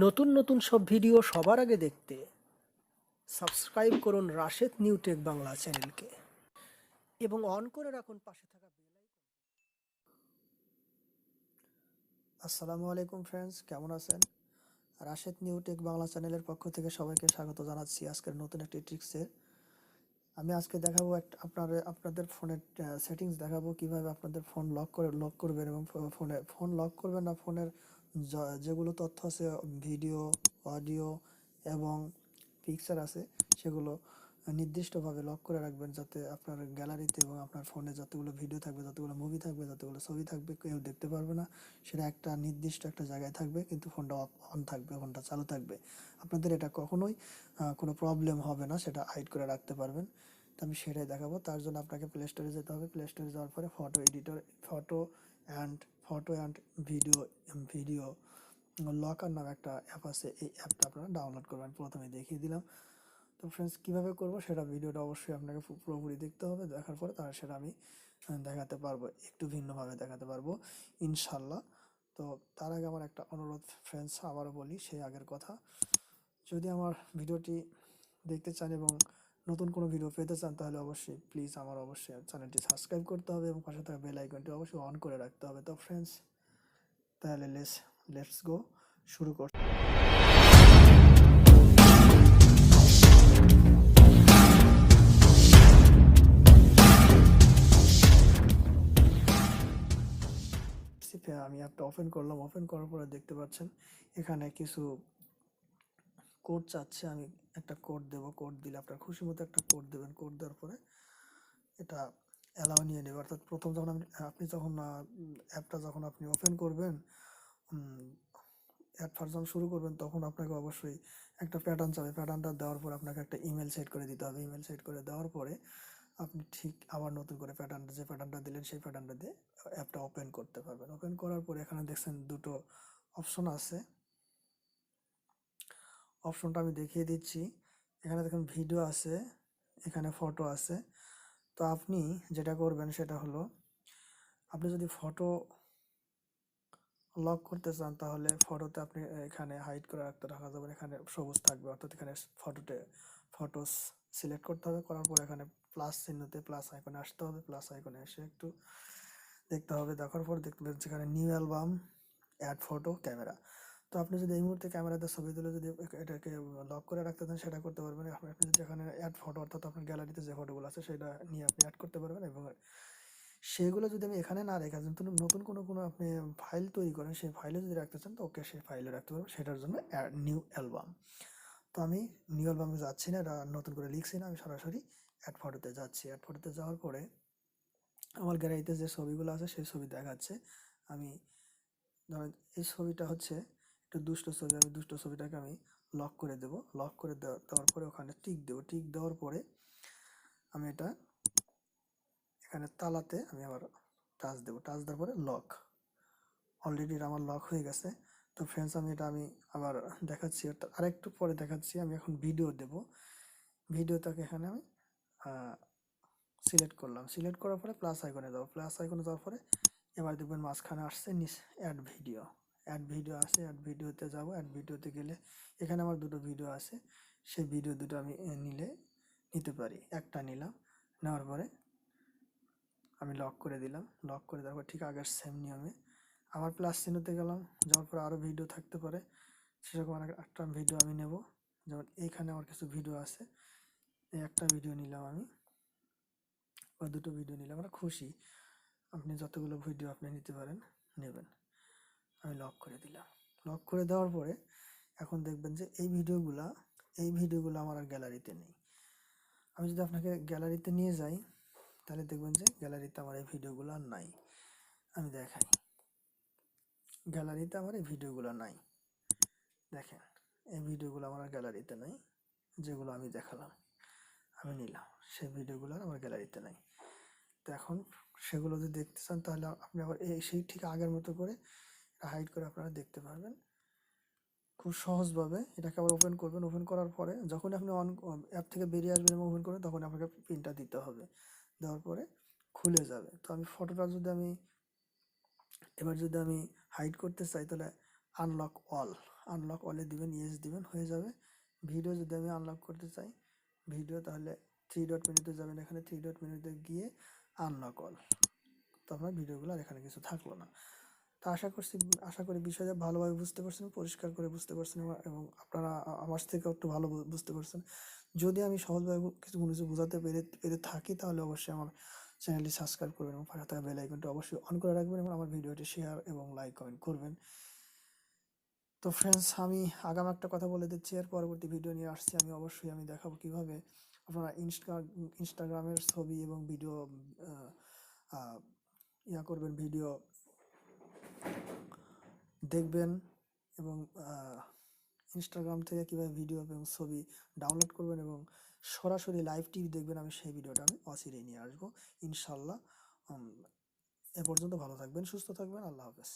নতুন নতুন সব ভিডিও সবার আগে দেখতে সাবস্ক্রাইব করুন রাশেদ নিউ টেক বাংলা চ্যানেলকে এবং অন করে রাখুন পাশে থাকা বেল আইকন। আসসালামু আলাইকুম ফ্রেন্ডস, কেমন আছেন? রাশেদ নিউ টেক বাংলা চ্যানেলের পক্ষ থেকে সবাইকে স্বাগত জানাচ্ছি আজকের নতুন একটি ট্রিক্সের। আমি আজকে দেখাবো আপনাদের ফোনের সেটিংস দেখাবো, কিভাবে আপনাদের ফোন লক করবেন এবং ফোন লক করবেন না, ফোনের যেগুলো তথ্য আছে, ভিডিও, অডিও এবং পিকচার আছে, সেগুলো নির্দিষ্টভাবে লক করে রাখবেন, যাতে আপনার গ্যালারিতে এবং আপনার ফোনে যতগুলো ভিডিও থাকবে, যতগুলো মুভি থাকবে, যতগুলো ছবি থাকবে, কেউ দেখতে পারবে না। সেটা একটা নির্দিষ্ট একটা জায়গায় থাকবে, কিন্তু ফোনটা অন থাকবে, ফোনটা চালু থাকবে। আপনাদের এটা কখনোই কোনো প্রবলেম হবে না, সেটা হাইড করে রাখতে পারবেন। তো আমি সেটাই দেখাবো। তার জন্য আপনাকে প্লে স্টোরে যেতে হবে। প্লে স্টোরে যাওয়ার পরে photo and photo and video video locker নামে একটা অ্যাপ আছে, এই অ্যাপটা আপনারা ডাউনলোড করবেন। প্রথমে দেখিয়ে দিলাম। তো ফ্রেন্ডস, কীভাবে করব সেটা ভিডিওটা অবশ্যই আপনাকে পুরোপুরি দেখতে হবে। দেখার পরে তার সেটা আমি দেখাতে পারবো, একটু ভিন্নভাবে দেখাতে পারবো ইনশাল্লাহ। তো তার আগে আমার একটা অনুরোধ ফ্রেন্ডস, আবারও বলি সেই আগের কথা, যদি আমার ভিডিওটি দেখতে চান এবং নতুন কোনো ভিডিও পেতে চান, তাহলে অবশ্যই প্লিজ অবশ্যই চ্যানেলটি সাবস্ক্রাইব করতে হবে এবং পাশে থাকা বেল আইকনটি অবশ্যই অন করে রাখতে হবে। তো ফ্রেন্ডস, তাহলে লেটস গো, শুরু করছি। আমি অ্যাপটা ওপেন করলাম। ওপেন করার পরে দেখতে পাচ্ছেন এখানে কিছু কোড চাচ্ছে। আমি একটা কোড দেব। কোড দিলে আপনার খুশি মতো একটা কোড দেবেন। কোড দেওয়ার পরে এটা অ্যালাউ নিয়ে নেবে। অর্থাৎ প্রথম যখন আপনি যখন অ্যাপটা যখন আপনি ওপেন করবেন, অ্যাড ভার্সন শুরু করবেন, তখন আপনাকে অবশ্যই একটা প্যাটার্ন চাবে। প্যাটার্নটা দেওয়ার পর আপনাকে একটা ইমেল সেট করে দিতে হবে। ইমেল সেট করে দেওয়ার পরে আপনি ঠিক আবার নতুন করে যে প্যাটার্নটা দিলেন সেই প্যাটার্নটা দিয়ে অ্যাপটা ওপেন করতে পারবেন। ওপেন করার পরে এখানে দেখছেন দুটো অপশন আছে। অপশনটা আমি দেখিয়ে দিচ্ছি। এখানে দেখেন ভিডিও আছে, এখানে ফটো আছে। তো আপনি যেটা করবেন সেটা হলো, আপনি যদি ফটো লক করতে চান, তাহলে ফটোতে আপনি এখানে হাইড করে রাখা যাবে। এখানে সবুজ থাকবে, অর্থাৎ এখানে ফটোস সিলেক্ট করতে হবে। করার পর এখানে প্লাস চিহ্নতে প্লাস আইকনে আসতে হবে। প্লাস আইকনে এসে একটু দেখতে হবে। দেখার পর দেখতে পাচ্ছেন যেখানে new album, add photo, camera. তো আপনি যদি এই মুহূর্তে ক্যামেরাতে ছবি তুলে যদি এটাকে লক করে রাখতে চান, সেটা করতে পারবেন। আপনি যদি এখানে অ্যাড ফটো, অর্থাৎ আপনার গ্যালারিতে যে ফটোগুলো আছে সেটা নিয়ে আপনি অ্যাড করতে পারবেন। এবং সেগুলো যদি আমি এখানে না রেখে চান, নতুন কোনো আপনি ফাইল তৈরি করেন, সেই ফাইলে যদি রাখতে চান, তো ওকে সেই ফাইলে রাখতে পারবেন। সেটার জন্য নিউ অ্যালবাম। তো আমি নিউ অ্যালবামে যাচ্ছি না, এটা নতুন করে লিখছি না, আমি সরাসরি অ্যাড ফটোতে যাচ্ছি। অ্যাড ফটোতে যাওয়ার পরে আমার গ্যালারিতে যে ছবিগুলো আছে সেই ছবি দেখাচ্ছে। আমি ধরেন এই ছবিটা হচ্ছে একটা দুষ্ট ছবি। আমি দুষ্ট ছবিটাকে আমি লক করে দেব। লক করে দেওয়ার পরে ওখানে টিক দেবো। টিক দেওয়ার পরে আমি এটা এখানে তালাতে আমি আবার টাচ দেবো। টাচ দেওয়ার পরে লক, অলরেডি এটা আমার লক হয়ে গেছে। তো ফ্রেন্ডস, আমি আবার দেখাচ্ছি, আরেকটু পরে দেখাচ্ছি। আমি এখন ভিডিও দেব। ভিডিওটাকে এখানে আমি সিলেক্ট করলাম। সিলেক্ট করার পরে প্লাস আইকনে যাবো। প্লাস আইকনে যাওয়ার পরে এবার দেখবেন মাঝখানে আসছে অ্যাড ভিডিও। অ্যাড ভিডিও আছে, অ্যাড ভিডিওতে যাবো। অ্যাড ভিডিওতে গেলে এখানে আমার দুটো ভিডিও আছে। সেই ভিডিও দুটো আমি নিতে পারি। একটা নিলাম, নেওয়ার পরে আমি লক করে দিলাম। লক করে দেওয়ার পর ঠিক আগের সেম নিয়মে আবার প্লাস চিহ্নতে গেলাম। যাওয়ার পর আরও ভিডিও থাকতে পারে, সেরকম একটা ভিডিও আমি নেব। যেমন এইখানে আমার কিছু ভিডিও আছে, এই একটা ভিডিও নিলাম আমি, বা দুটো ভিডিও নিলাম, আমরা খুশি। আপনি যতগুলো ভিডিও আপনি নিতে পারেন, নেবেন। আমি লক করে দিলাম। লক করে দেওয়ার পরে এখন দেখবেন যে এই ভিডিওগুলো আমার আর গ্যালারিতে নেই। আমি যদি আপনাকে গ্যালারিতে নিয়ে যাই, তাহলে দেখবেন যে গ্যালারিতে আমার এই ভিডিওগুলো আর নাই। আমি দেখাই, গ্যালারিতে আমার এই ভিডিওগুলো নাই। দেখেন, এই ভিডিওগুলো আমার আর গ্যালারিতে নাই। যেগুলো আমি দেখালাম, আমি নিলাম, সেই ভিডিওগুলো আর আমার গ্যালারিতে নাই। তো এখন সেগুলো যদি দেখতে চান, তাহলে আপনি আবার সেই ঠিক আগের মতো করে হাইড করে আপনারা দেখতে পারবেন খুব সহজভাবে। এটাকে আবার ওপেন করবেন। ওপেন করার পরে যখন আপনি অ্যাপ থেকে বেরিয়ে আসবেন এবং ওপেন করবেন, তখন আপনাকে পিনটা দিতে হবে। দেওয়ার পরে খুলে যাবে। তো আমি ফটোটা যদি আমি হাইড করতে চাই, তাহলে আনলক আনলক অলে দিবেন, ইয়েস দিবেন, হয়ে যাবে। ভিডিও যদি আমি আনলক করতে চাই ভিডিও, তাহলে 3 ডট মেনুতে যাবেন, এখানে 3 ডট মেনুতে গিয়ে আনলক অল, তো আপনার ভিডিওগুলো আর এখানে কিছু থাকলো না। তো আশা করি বিষয়টা ভালোভাবে বুঝতে পারছেন, পরিষ্কার করে বুঝতে পারছেন, এবং আপনারা আমার থেকেও একটু ভালো বুঝতে পারছেন। যদি আমি সহজভাবে কিছু বোঝাতে পেরে থাকি, তাহলে অবশ্যই আমার চ্যানেলটি সাবস্ক্রাইব করবেন এবং পাশে থাকা বেল আইকনটি অবশ্যই অন করে রাখবেন, এবং আমার ভিডিওটি শেয়ার এবং লাইক কমেন্ট করবেন। তো ফ্রেন্ডস, আমি আগাম একটা কথা বলে দিচ্ছি, এর পরবর্তী ভিডিও নিয়ে আসছি আমি, অবশ্যই আমি দেখাবো কিভাবে আপনারা ইনস্টাগ্রামের ছবি এবং ভিডিও করবেন, ভিডিও দেখবেন, এবং ইনস্টাগ্রাম থেকে কীভাবে ভিডিও এবং ছবি ডাউনলোড করবেন এবং সরাসরি লাইভ টিভি দেখবেন, আমি সেই ভিডিওটা আমি অচিরেই নিয়ে আসবো ইনশাল্লাহ। এ পর্যন্ত ভালো থাকবেন, সুস্থ থাকবেন, আল্লাহ হাফেজ।